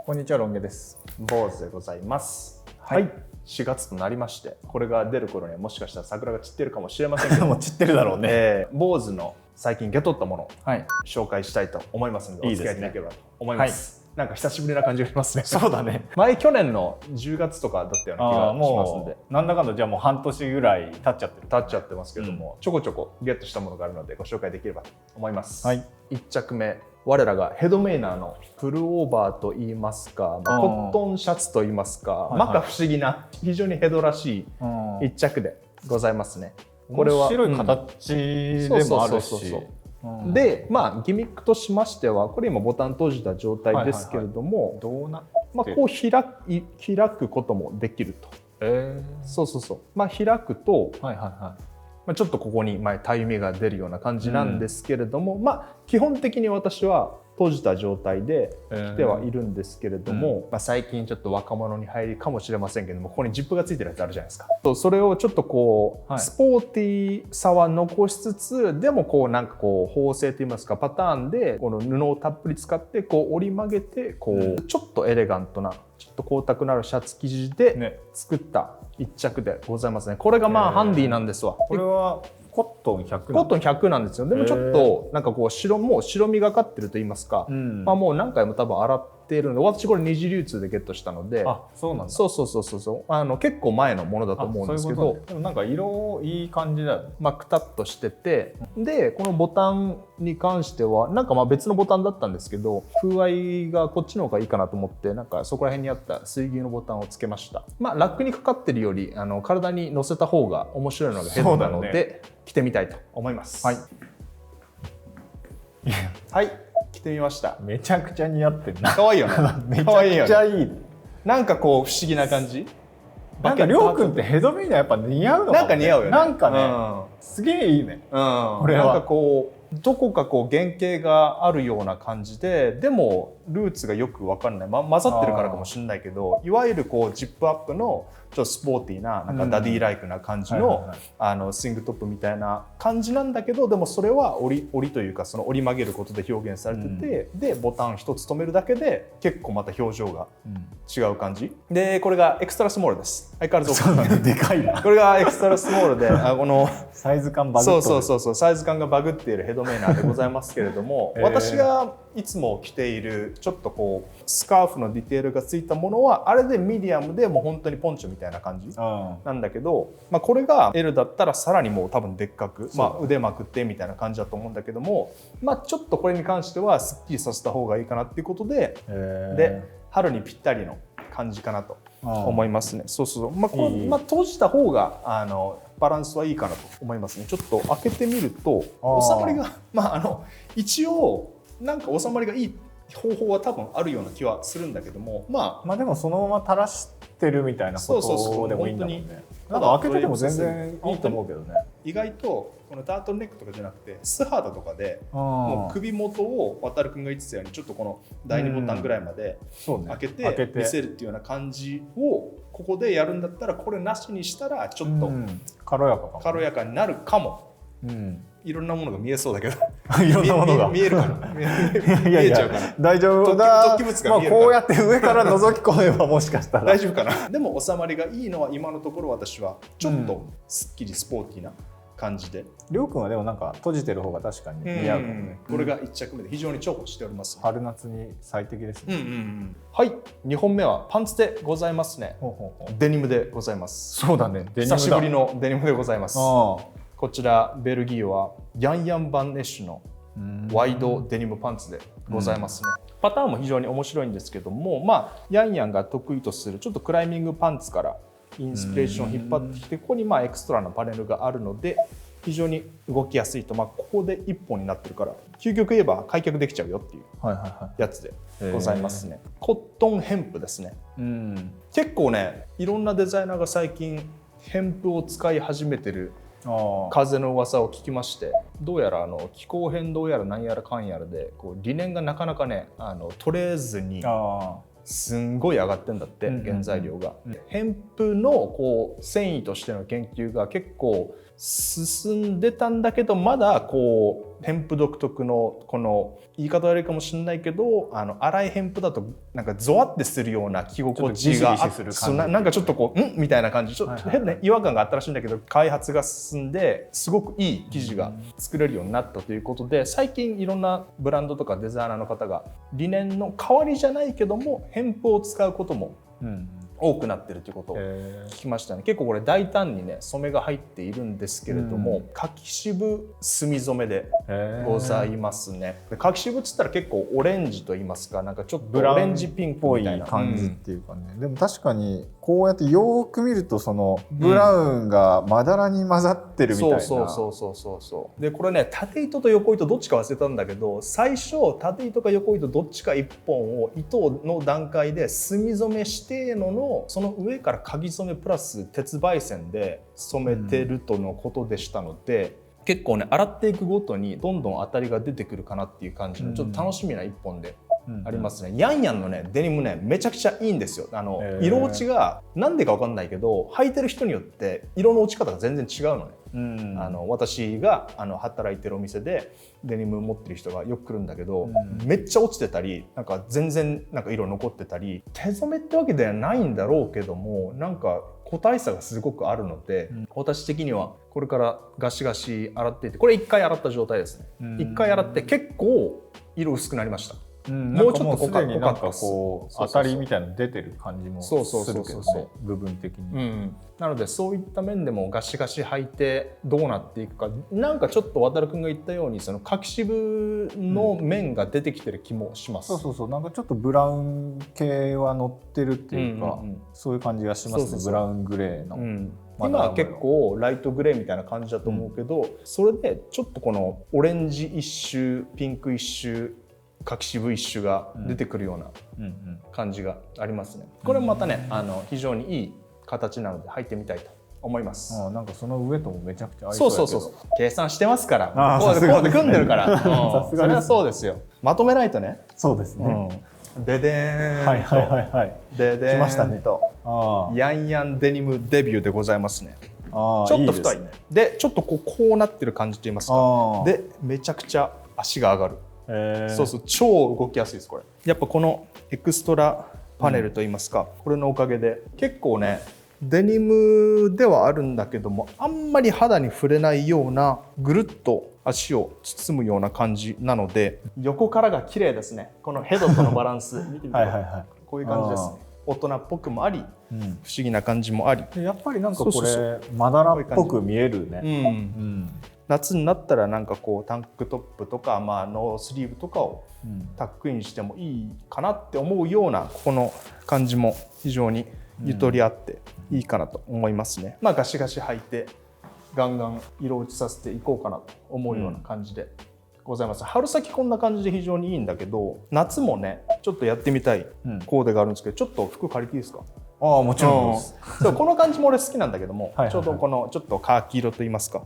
こんにちは、ロン毛です。坊主でございます。はい、4月となりまして、これが出る頃にはもしかしたら桜が散ってるかもしれませんけどもう散ってるだろうね。坊主の最近ゲ取ったものをはい紹介したいと思いますので、いいですねお付き合いいただければと思います。なんか久しぶりな感じがしますね。そうだね。去年の10月とかだったような気がしますんで、なんだかんだじゃあもう半年ぐらい経っちゃってる。経っちゃってますけども、ちょこちょこゲットしたものがあるのでご紹介できればと思います。はい、1着目、我らがヘドメイナーのプルオーバーと言いますか、コットンシャツと言いますか、摩訶不思議な非常にヘドらしい1着でございますね。これは面白い形でもあるし、でギミックとしましては、これ今ボタン閉じた状態ですけれども、どうなこう開くこともできると。開くと、ちょっとここにたゆみが出るような感じなんですけれども、基本的に私は閉じた状態で着てはいるんですけれども、最近ちょっと若者に入りかもしれませんけども、ここにジップがついてるやつあるじゃないですか。それをちょっとこう、スポーティーさは残しつつ、でもこうなんかこう縫製といいますかパターンでこの布をたっぷり使ってこう折り曲げてこう、ちょっとエレガントなちょっと光沢のあるシャツ生地で作った一着でございますね。これがハンディなんですわ。これはコットン100コットン100なんですよ。でもちょっとなんかこうもう白みがかってると言いますか、もう何回も多分洗っているので、私これ二次流通でゲットしたので、そうなんだ。そう結構前のものだと思うんですけど、でもなんか色いい感じだよね。くたっとしてて、でこのボタンに関してはなんか別のボタンだったんですけど、風合いがこっちの方がいいかなと思って、なんかそこら辺にあった水牛のボタンをつけました。ラックにかかってるより体に乗せた方が面白いのがヘドなので、着てみたいと思います。はい着てみました。めちゃくちゃ似合ってるな。可愛いよね。めちゃくちゃいい。なんかこう不思議な感じ。なんかりょうくんってヘドメイナーやっぱ似合うのかもね。なんか似合うよね。なんかね、すげえいいね。これはなんかこうどこかこう原型があるような感じで、でもルーツがよく分かんない、混ざってるからかもしれないけど、いわゆるこうジップアップのちょっとスポーティーな、なんかダディライクな感じのスイングトップみたいな感じなんだけど、でもそれは折りというかその折り曲げることで表現されてて、でボタン一つ止めるだけで結構また表情が違う感じで、これがエクストラスモールです。相変わらずそうなんだ、でかいな。これがエクストラスモールでこのサイズ感バグってる。そうサイズ感がバグっているヘドメイナーでございますけれども、私がいつも着ているちょっとこうスカーフのディテールがついたものはあれでミディアムでもう本当にポンチョみたいな感じなんだけど、これが L だったらさらにもう多分でっかく、腕まくってみたいな感じだと思うんだけども、ちょっとこれに関してはすっきりさせた方がいいかなっていうことで、春にぴったりの感じかなと思いますね。閉じた方がバランスはいいかなと思いますね。ちょっと開けてみると収まりが一応なんか収まりがいい方法は多分あるような気はするんだけども、でもそのまま垂らしてるみたいなことでもいいんだもんね。なんか開けてても全然いいと思うけどね。意外とこのタートルネックとかじゃなくて素肌とかでもう首元を渡るくんが言ってたようにちょっとこの第2ボタンぐらいまで開けて見せるっていうような感じをここでやるんだったら、これなしにしたらちょっと軽やかになるかも。いろんなものが見えそうだけどいろんなものが見えるかな見えちゃうかな。大丈夫だ。こうやって上から覗き込めばもしかしたら大丈夫かな。でも収まりがいいのは今のところ私はちょっとすっきりスポーティーな感じで、りょうくんはでもなんか閉じてる方が確かに似合うかもね。これが1着目で非常に重宝しております。春夏に最適ですね。はい、2本目はパンツでございますね。デニムでございます。そうだね、久しぶりのデニムでございます。こちらベルギーはヤンヤン・バン・エッシュのワイドデニムパンツでございますね。パターンも非常に面白いんですけども、ヤンヤンが得意とするちょっとクライミングパンツからインスピレーションを引っ張ってきて、ここにエクストラなパネルがあるので非常に動きやすいと、ここで1本になってるから究極言えば開脚できちゃうよっていうやつでございますね。コットンヘンプですね。結構ね、いろんなデザイナーが最近ヘンプを使い始めてる風の噂を聞きまして、どうやら気候変動やら何やらかんやらでこう理念がなかなかね取れずにすんごい上がってんだって、原材料が。ヘンプのこう繊維としての研究が結構進んでたんだけど、まだこうヘンプ独特のこの言い方悪いかもしれないけど粗いヘンプだとなんかゾワってするような着心地がなんかちょっとこうみたいな感じちょっと変な違和感があったらしいんだけど開発が進んですごくいい生地が作れるようになったということで最近いろんなブランドとかデザイナーの方がリネンの代わりじゃないけどもヘンプを使うことも多くなってるということを聞きましたね。結構これ大胆にね染めが入っているんですけれども、柿渋墨染めでございますね。で柿渋っつったら結構オレンジと言いますかなんかちょっとオレンジピンクみたいな感じっていうかね、でも確かにこうやってよく見るとそのブラウンがまだらに混ざってるみたいな、そうでこれね縦糸と横糸どっちか忘れたんだけど最初縦糸か横糸どっちか1本を糸の段階で墨染めしてのその上から鍵染めプラス鉄媒線で染めてるとのことでしたので、結構ね洗っていくごとにどんどん当たりが出てくるかなっていう感じのちょっと楽しみな一本でありますね。ヤンヤンのねデニムねめちゃくちゃいいんですよ。色落ちがなんでか分かんないけど履いてる人によって色の落ち方が全然違うのね。私が働いてるお店でデニム持ってる人がよく来るんだけど、めっちゃ落ちてたりなんか全然なんか色残ってたり手染めってわけではないんだろうけどもなんか個体差がすごくあるので、私的にはこれからガシガシ洗っていてこれ1回洗った状態ですね。1回洗って結構色薄くなりました。もうちょっと濃かったです。当たりみたいなの出てる感じもするけどね、部分的に。なのでそういった面でもガシガシ履いてどうなっていくかなんかちょっと渡君が言ったようにその柿渋の面が出てきてる気もします。なんかちょっとブラウン系は乗ってるっていうか、そういう感じがしますね。ブラウングレーの。今は結構ライトグレーみたいな感じだと思うけど、それでちょっとこのオレンジ一周ピンク一周柿渋一種が出てくるような感じがありますね。これもまたね非常にいい形なので履いてみたいと思います。なんかその上ともめちゃくちゃ合いそうやけど。そう計算してますからこうで組んでるからそれはそうですよ。まとめないとね。そうですね。ででーんとででーんとヤンヤンデニムデビューでございますね。ちょっと太いでちょっとこうなってる感じと言いますかでめちゃくちゃ足が上がる。超動きやすいですこれ。やっぱこのエクストラパネルといいますか、これのおかげで結構ねデニムではあるんだけどもあんまり肌に触れないようなぐるっと足を包むような感じなので横からが綺麗ですね。このヘドとのバランス見てみてこういう感じですね。大人っぽくもあり、不思議な感じもありやっぱりなんかこれまだらっぽく見えるね。夏になったらなんかこうタンクトップとかノースリーブとかをタックインしてもいいかなって思うようなこの感じも非常にゆとりあっていいかなと思いますね。ガシガシ履いてガンガン色落ちさせていこうかなと思うような感じでございます。春先こんな感じで非常にいいんだけど夏もねちょっとやってみたいコーデがあるんですけどちょっと服借りていいですか？もちろんです。この感じも俺好きなんだけどもちょうどこのちょっとカーキ色といいますか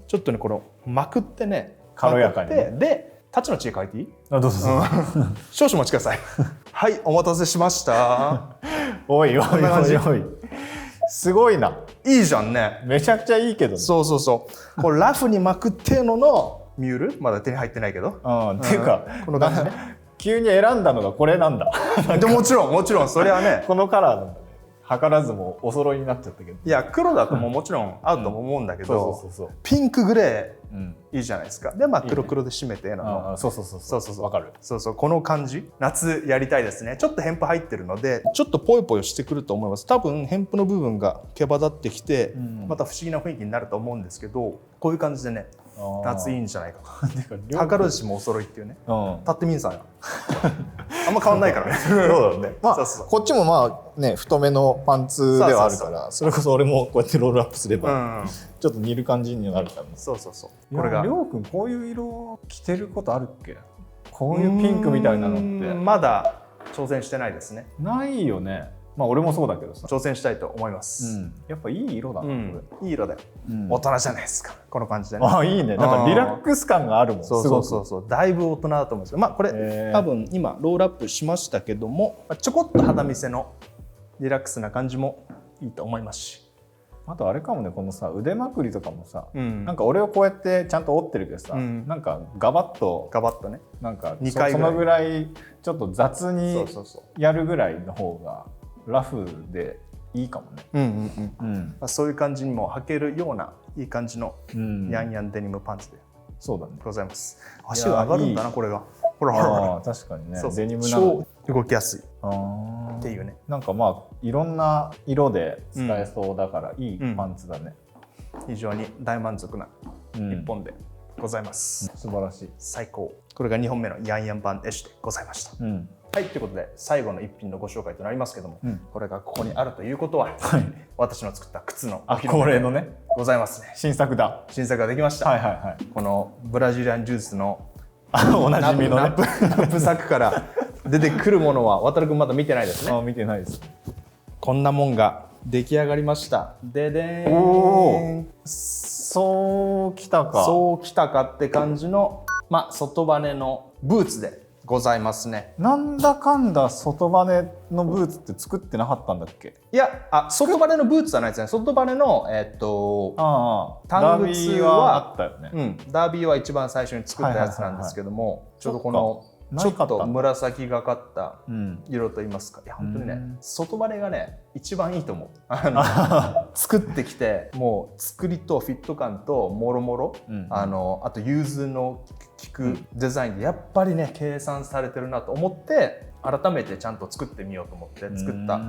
ちょっとねこのまくってね軽やかにでタッチの知恵書いていい？どうぞ少々お待ちください。はいお待たせしました。おいすごいな。いいじゃんね。めちゃくちゃいいけどね。これラフに巻くっていうののミュールまだ手に入ってないけどっていうかこの感じね急に選んだのがこれなんだ。でもちろんそれはねこのカラーなんだね。図らずもお揃いになっちゃったけど。いや黒だともちろん合うとも思うんだけどピンクグレーいいじゃないですか。で黒で締めてわかる。この感じ夏やりたいですね。ちょっとヘンプ入ってるのでちょっとポヨポヨしてくると思います。多分ヘンプの部分が毛羽立ってきてまた不思議な雰囲気になると思うんですけどこういう感じでね夏いいんじゃないかと。宝寿司もお揃いっていうね。立ってみんさんあんま変わんないからね。そうだね。こっちも太めのパンツではあるからそれこそ俺もこうやってロールアップすればちょっと似る感じになるからね。これがりょうくんこういう色着てることあるっけ？こういうピンクみたいなのってまだ挑戦してないですね。ないよね。俺もそうだけどさ挑戦したいと思います。やっぱいい色だな。いい色だよ。大人じゃないですかこの感じでね。いいね。なんかリラックス感があるもん。そうだいぶ大人だと思うんですけどこれ多分今ロールアップしましたけどもちょこっと肌見せのリラックスな感じもいいと思いますしあとあれかもね、このさ腕まくりとかもさ、うんなんか俺はこうやってちゃんと折ってるけどさ、うんなんかガバッとねなんか2回ぐらいそのぐらいちょっと雑にそうそうそうやるぐらいの方がラフでいいかもね。うんうんうんうんまあ、そういう感じにも履けるようないい感じのうんヤンヤンデニムパンツでそうだね。ございます。足が上がるんだなこれが。ほらほらほあー確かにね。ら。そうデニムなのに超動きやすいっあーていうね。なんかまあいろんな色で使えそうだからいいパンツだね。非常に大満足なうん一本でございます。素晴らしい。最高。これが2本目のヤンヤン版エッシュでございました。うんはいということで最後の一品のご紹介となりますけども、うんこれがここにあるということは、はい私の作った靴のおあ披露目恒例のねございますね。新作だ。新作ができました。はいはいはい。このブラジリアンジュースのおなじみのね。ナップサックから出てくるものは渡るくんまだ見てないですね。あ見てないです。こんなもんが出来上がりました。ででーん。おそうきたか。そうきたかって感じの、まあ、外バネのブーツでございますね。なんだかんだ外バネのブーツって作ってなかったんだっけ？いや、外バネのブーツはないですね。外バネの、ああ、タングツはあったよね。ダービーは一番最初に作ったやつなんですけども、ちょうどこのちょっと紫がかった色といいますか、いや本当にね、外バネがね一番いいと思う。作ってきてもう作りとフィット感ともろもろ、あと融通の効くデザインでやっぱりね計算されてるなと思って改めてちゃんと作ってみようと思って作った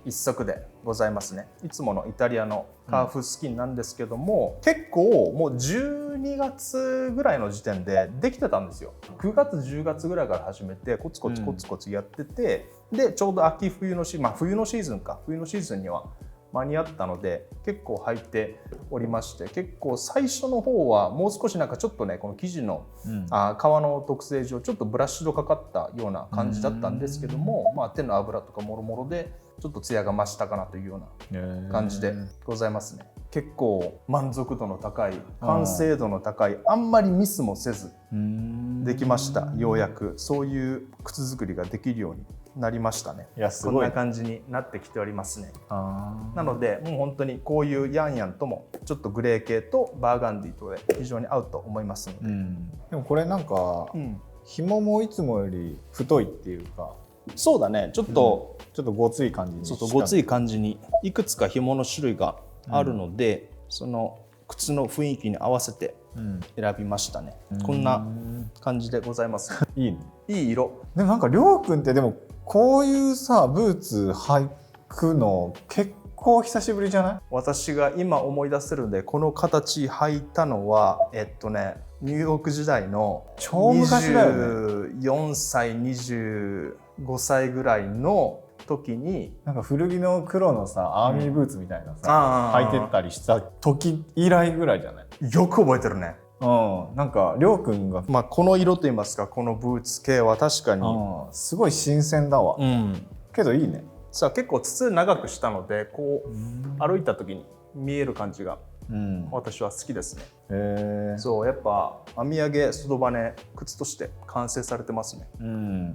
一足でございますね。いつものイタリアのカーフスキンなんですけども、結構もう12月ぐらいの時点でできてたんですよ。9月10月ぐらいから始めてコツコツコツコツやってて、でちょうど秋冬の冬のシーズンには間に合ったので結構履いておりまして、結構最初の方はもう少しなんかちょっとねこの生地の、革の特性上ちょっとブラッシュドかかったような感じだったんですけども、手の油とかもろもろでちょっとツヤが増したかなというような感じでございますね。結構満足度の高い完成度の高い、あんまりミスもせずできました。ようやくそういう靴作りができるようになりましたね。いやすごい。こんな感じになってきておりますね。なのでもう本当にこういうヤンヤンともちょっとグレー系とバーガンディとで非常に合うと思いますので、でもこれなんか、紐もいつもより太いっていうか、そうだね、ちょっとごつい感じにちょっとごつい感じにいくつか紐の種類があるので、その靴の雰囲気に合わせて選びましたね。こんな感じでございます。いいね。いい色。でもなんかりょうくんってでもこういうさブーツ履くの結構久しぶりじゃない？私が今思い出せるんでこの形履いたのはニューヨーク時代の超昔だよね。24歳25歳ぐらいの時になんか古着の黒のさアーミーブーツみたいなさ、履いてったりした時以来ぐらいじゃない？よく覚えてるね。なんかりょうくんが、この色といいますかこのブーツ系は確かに、すごい新鮮だわ。けどいいね。さあ結構筒長くしたのでこう歩いた時に見える感じが、私は好きですね。そうやっぱ編み上げ外バネ靴として完成されてますね。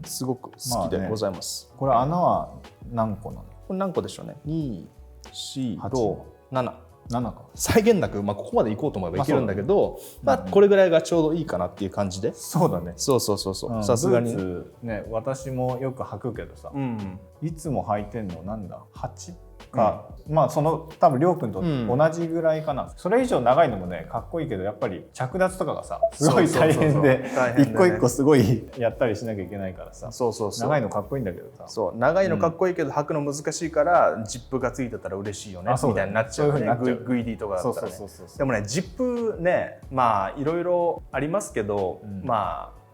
すごく好きでございます。これ穴は何個なの？これ何個でしょうね。2、4、6、7。7か。際限なく、ここまで行こうと思えばいけるんだけど、これぐらいがちょうどいいかなっていう感じで。そうだね。そうさすがにね、私もよく履くけどさ、いつも履いてんのなんだ8か、その多分りょうくんと同じぐらいかな。それ以上長いのもねかっこいいけどやっぱり着脱とかがさすごい大変で一個一個すごいやったりしなきゃいけないからさ、長いのかっこいいんだけどさ、そう長いのかっこいいけど履くの難しいからジップがついてたら嬉しいよねみたいになっちゃうね。グイディとかだったらね。でもねジップねいろいろありますけど、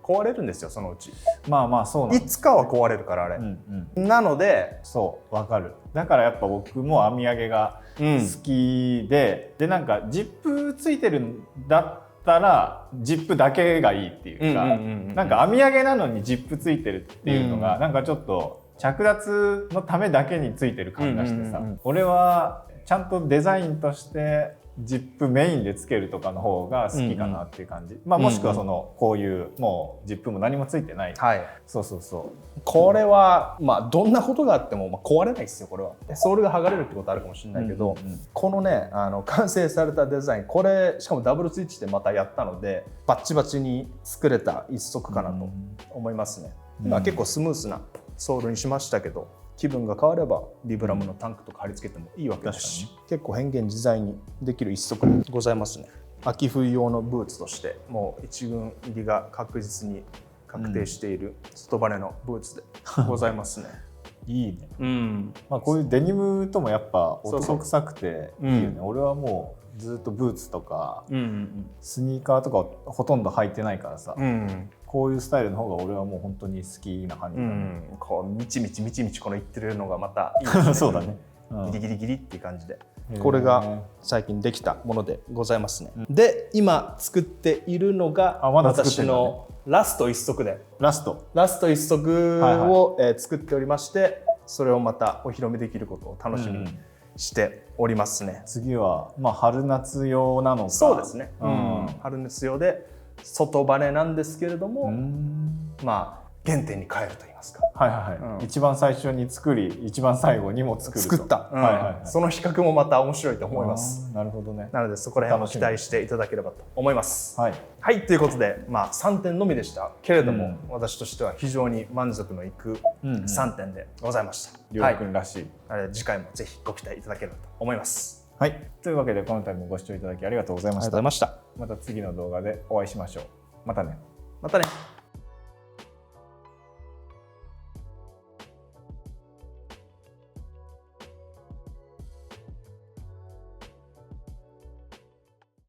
壊れるんですよそのうち。そうなんいつかは壊れるからあれ、なのでそうわかる。だからやっぱ僕も編み上げが好きで、なんかジップついてるんだったらジップだけがいいっていうか、なんか編み上げなのにジップついてるっていうのがなんかちょっと着脱のためだけについてる感がしてさ、俺はちゃんとデザインとしてジップメインでつけるとかの方が好きかなっていう感じ、まあ、もしくはこういうもうジップも何もついてない、はい、そうそうそう、これはまあどんなことがあっても壊れないですよ。これはソールが剥がれるってことあるかもしれないけど、このね完成されたデザイン、これしかもダブルスイッチでまたやったのでバッチバチに作れた一足かなと思いますね。まあ結構スムースなソールにしましたけど、気分が変わればビブラムのタンクとか貼り付けてもいいわけですし、結構変幻自在にできる一足でございますね。秋冬用のブーツとしてもう一軍入りが確実に確定している外バネのブーツでございますね。いいね、まあ、こういうデニムともやっぱ男臭くていいよね。俺はもうずっとブーツとかスニーカーとかほとんど履いてないからさ、こういうスタイルの方が俺はもう本当に好きな感じだね。こうみちみちみちみちこの言ってるのがまたいいですね。そうだね、ギリギリギリっていう感じで、これが最近できたものでございますね。で今作っているのが私のラスト一足で、ラスト一足を作っておりまして、それをまたお披露目できることを楽しみにしておりますね。次はまあ春夏用なのか。そうですね、春夏用で外バネなんですけれども、まあ原点に帰ると言いますか、一番最初に作り一番最後にも作った、その比較もまた面白いと思います。なるほどね。なのでそこら辺も期待していただければと思います。はい、ということで、まあ3点のみでしたけれども、私としては非常に満足のいく3点でございました。りょうくんらしい。次回もぜひご期待いただければと思います。はい、というわけで今回もご視聴いただきありがとうございました。また次の動画でお会いしましょう。またね。またね。